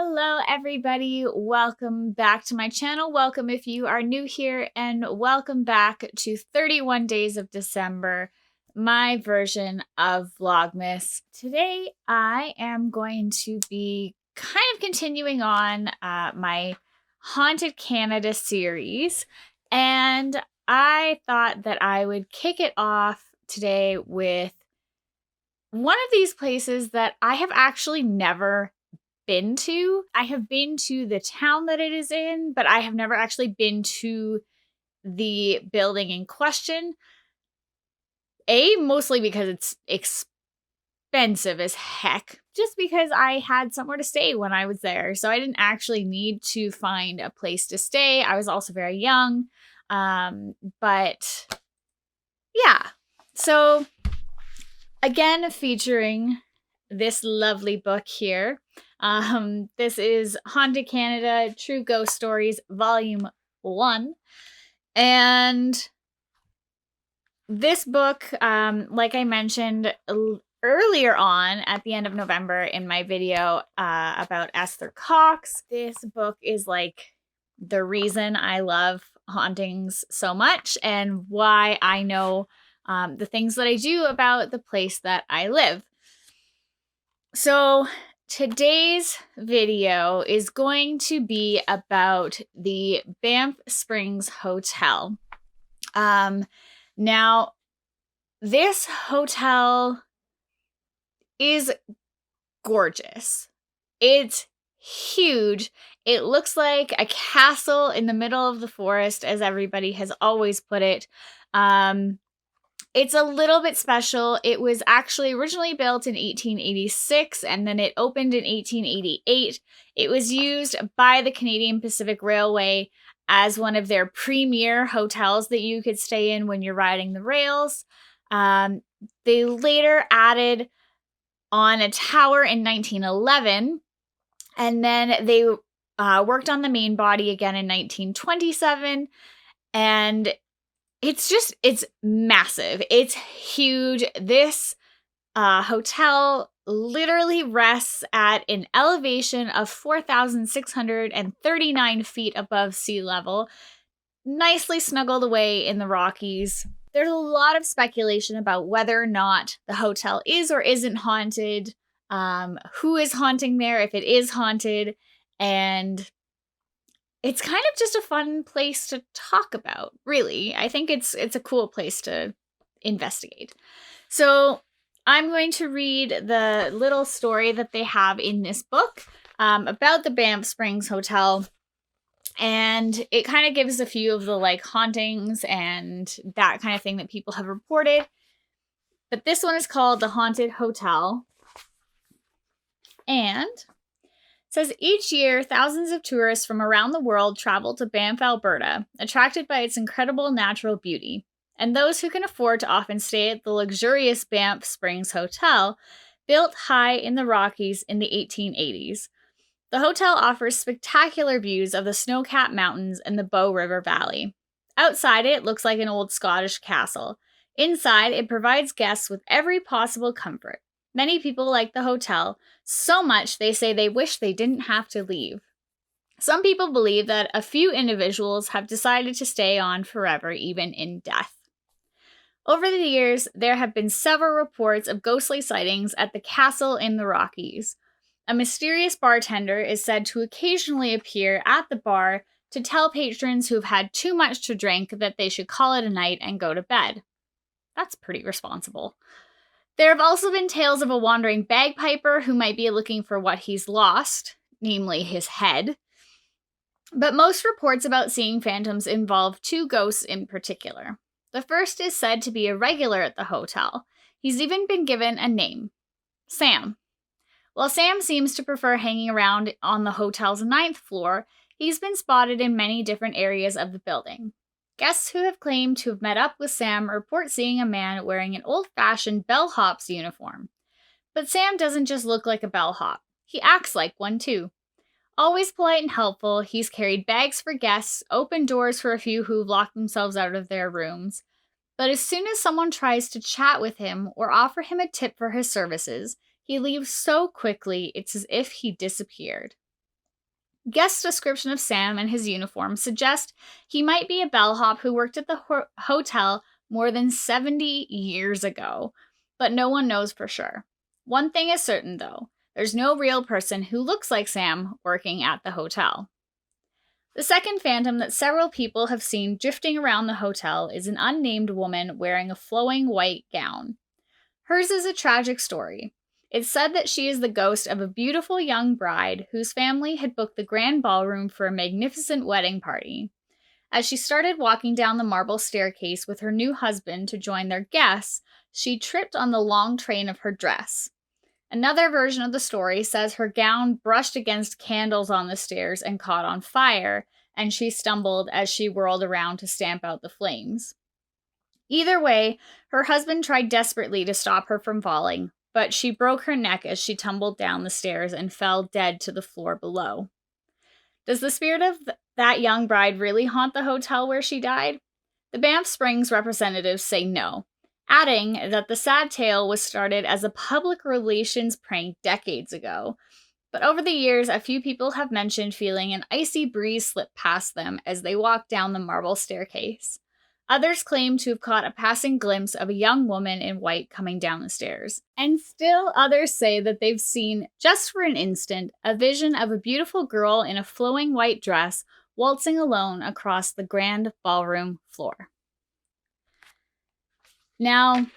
Hello everybody, welcome back to my channel. Welcome if you are new here, and welcome back to 31 Days of December, my version of Vlogmas. Today I am going to be kind of continuing on my Haunted Canada series, and I thought that I would kick it off today with one of these places that I have actually never been to. I have been to the town that it is in, but I have never actually been to the building in question. Mostly because it's expensive as heck, just because I had somewhere to stay when I was there. So I didn't actually need to find a place to stay. I was also very young. But yeah. So again, featuring this lovely book here. This is Haunted Canada True Ghost Stories Volume 1. And this book, like I mentioned earlier on at the end of November in my video about Esther Cox, this book is like the reason I love hauntings so much and why I know the things that I do about the place that I live. So today's video is going to be about the Banff Springs Hotel. Now, this hotel is gorgeous. It's huge. It looks like a castle in the middle of the forest, as everybody has always put it. It's a little bit special. It was actually originally built in 1886 and then it opened in 1888. It was used by the Canadian Pacific Railway as one of their premier hotels that you could stay in when you're riding the rails. They later added on a tower in 1911, and then they worked on the main body again in 1927, and it's massive. It's huge. This hotel literally rests at an elevation of 4,639 feet above sea level, nicely snuggled away in the Rockies. There's a lot of speculation about whether or not the hotel is or isn't haunted, who is haunting there, if it is haunted, and it's kind of just a fun place to talk about, really. I think it's a cool place to investigate. So I'm going to read the little story that they have in this book about the Banff Springs Hotel. And it kind of gives a few of the like hauntings and that kind of thing that people have reported. But this one is called The Haunted Hotel. And says each year, thousands of tourists from around the world travel to Banff, Alberta, attracted by its incredible natural beauty. And those who can afford to often stay at the luxurious Banff Springs Hotel, built high in the Rockies in the 1880s. The hotel offers spectacular views of the snow-capped mountains and the Bow River Valley. Outside it looks like an old Scottish castle. Inside, it provides guests with every possible comfort. Many people like the hotel so much they say they wish they didn't have to leave. Some people believe that a few individuals have decided to stay on forever, even in death. Over the years, there have been several reports of ghostly sightings at the castle in the Rockies. A mysterious bartender is said to occasionally appear at the bar to tell patrons who've had too much to drink that they should call it a night and go to bed. That's pretty responsible. There have also been tales of a wandering bagpiper who might be looking for what he's lost, namely his head. But most reports about seeing phantoms involve two ghosts in particular. The first is said to be a regular at the hotel. He's even been given a name, Sam. While Sam seems to prefer hanging around on the hotel's 9th floor, he's been spotted in many different areas of the building. Guests who have claimed to have met up with Sam report seeing a man wearing an old-fashioned bellhop's uniform. But Sam doesn't just look like a bellhop. He acts like one too. Always polite and helpful, he's carried bags for guests, opened doors for a few who've locked themselves out of their rooms. But as soon as someone tries to chat with him or offer him a tip for his services, he leaves so quickly it's as if he disappeared. Guest description of Sam and his uniform suggest he might be a bellhop who worked at the hotel more than 70 years ago, but no one knows for sure. One thing is certain, though. There's no real person who looks like Sam working at the hotel. The second phantom that several people have seen drifting around the hotel is an unnamed woman wearing a flowing white gown. Hers is a tragic story. It's said that she is the ghost of a beautiful young bride whose family had booked the grand ballroom for a magnificent wedding party. As she started walking down the marble staircase with her new husband to join their guests, she tripped on the long train of her dress. Another version of the story says her gown brushed against candles on the stairs and caught on fire, and she stumbled as she whirled around to stamp out the flames. Either way, her husband tried desperately to stop her from falling, but she broke her neck as she tumbled down the stairs and fell dead to the floor below. Does the spirit of that young bride really haunt the hotel where she died? The Banff Springs representatives say no, adding that the sad tale was started as a public relations prank decades ago. But over the years, a few people have mentioned feeling an icy breeze slip past them as they walked down the marble staircase. Others claim to have caught a passing glimpse of a young woman in white coming down the stairs. And still others say that they've seen, just for an instant, a vision of a beautiful girl in a flowing white dress waltzing alone across the grand ballroom floor. Now,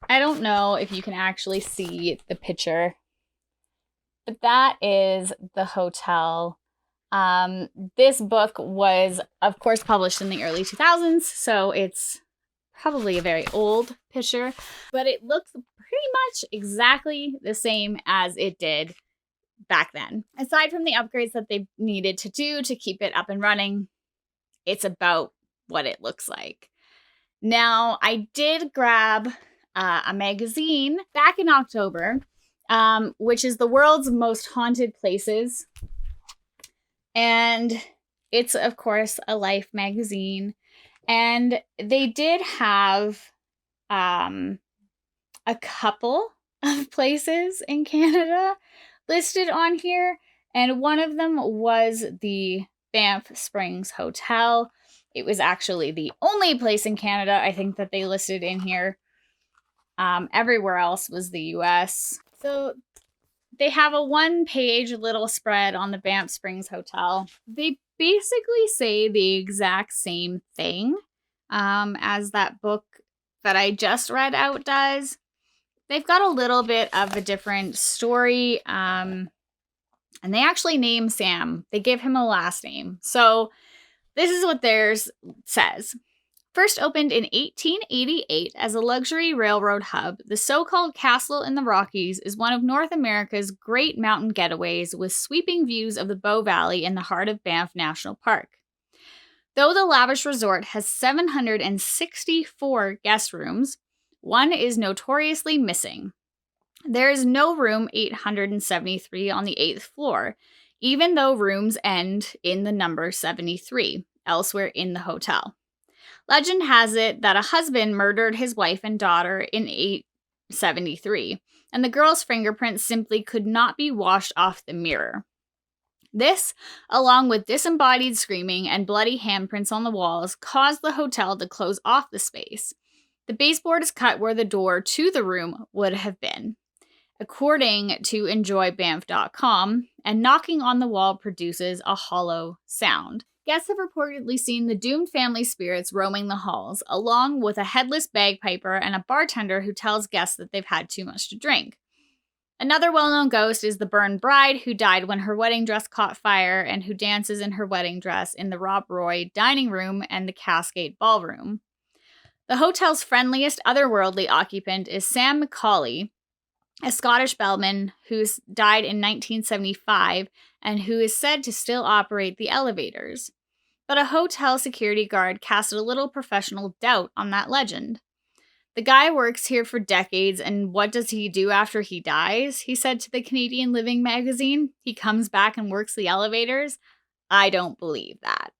I don't know if you can actually see the picture, but that is the hotel. This book was, of course, published in the early 2000s, so it's probably a very old picture, but it looks pretty much exactly the same as it did back then. Aside from the upgrades that they needed to do to keep it up and running, it's about what it looks like. Now, I did grab a magazine back in October, which is the world's most haunted places. And it's, of course, a Life magazine. And they did have a couple of places in Canada listed on here. And one of them was the Banff Springs Hotel. It was actually the only place in Canada, I think, that they listed in here. Everywhere else was the US. So they have a one-page little spread on the Banff Springs Hotel. They basically say the exact same thing as that book that I just read out does. They've got a little bit of a different story, and they actually name Sam. They give him a last name. So this is what theirs says. First opened in 1888 as a luxury railroad hub, the so-called Castle in the Rockies is one of North America's great mountain getaways with sweeping views of the Bow Valley in the heart of Banff National Park. Though the lavish resort has 764 guest rooms, one is notoriously missing. There is no room 873 on the 8th floor, even though rooms end in the number 73 elsewhere in the hotel. Legend has it that a husband murdered his wife and daughter in 873, and the girl's fingerprints simply could not be washed off the mirror. This, along with disembodied screaming and bloody handprints on the walls, caused the hotel to close off the space. The baseboard is cut where the door to the room would have been, according to EnjoyBanff.com, and knocking on the wall produces a hollow sound. Guests have reportedly seen the doomed family spirits roaming the halls, along with a headless bagpiper and a bartender who tells guests that they've had too much to drink. Another well-known ghost is the burned bride who died when her wedding dress caught fire and who dances in her wedding dress in the Rob Roy dining room and the Cascade Ballroom. The hotel's friendliest otherworldly occupant is Sam McCauley, a Scottish bellman who's died in 1975 and who is said to still operate the elevators. But a hotel security guard casted a little professional doubt on that legend. The guy works here for decades, and what does he do after he dies? He said to the Canadian Living magazine. He comes back and works the elevators. I don't believe that.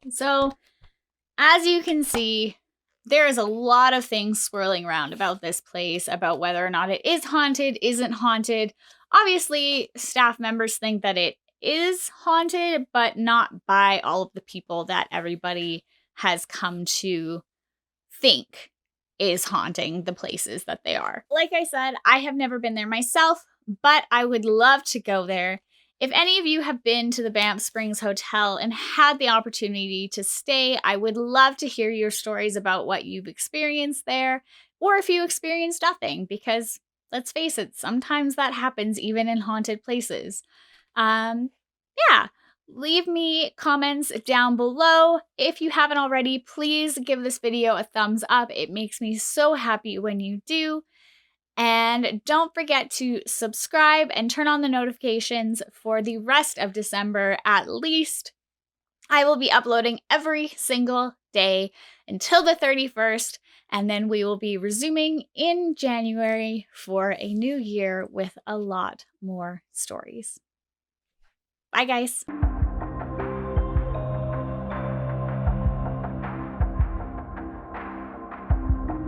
So, as you can see, there is a lot of things swirling around about this place, about whether or not it is haunted, isn't haunted. Obviously, staff members think that it is haunted, but not by all of the people that everybody has come to think is haunting the places that they are. Like I said, I have never been there myself, but I would love to go there. If any of you have been to the Banff Springs Hotel and had the opportunity to stay, I would love to hear your stories about what you've experienced there, or if you experienced nothing, because let's face it, sometimes that happens even in haunted places. Yeah, leave me comments down below. If you haven't already, please give this video a thumbs up. It makes me so happy when you do. And don't forget to subscribe and turn on the notifications for the rest of December at least. I will be uploading every single day until the 31st, and then we will be resuming in January for a new year with a lot more stories. Bye, guys.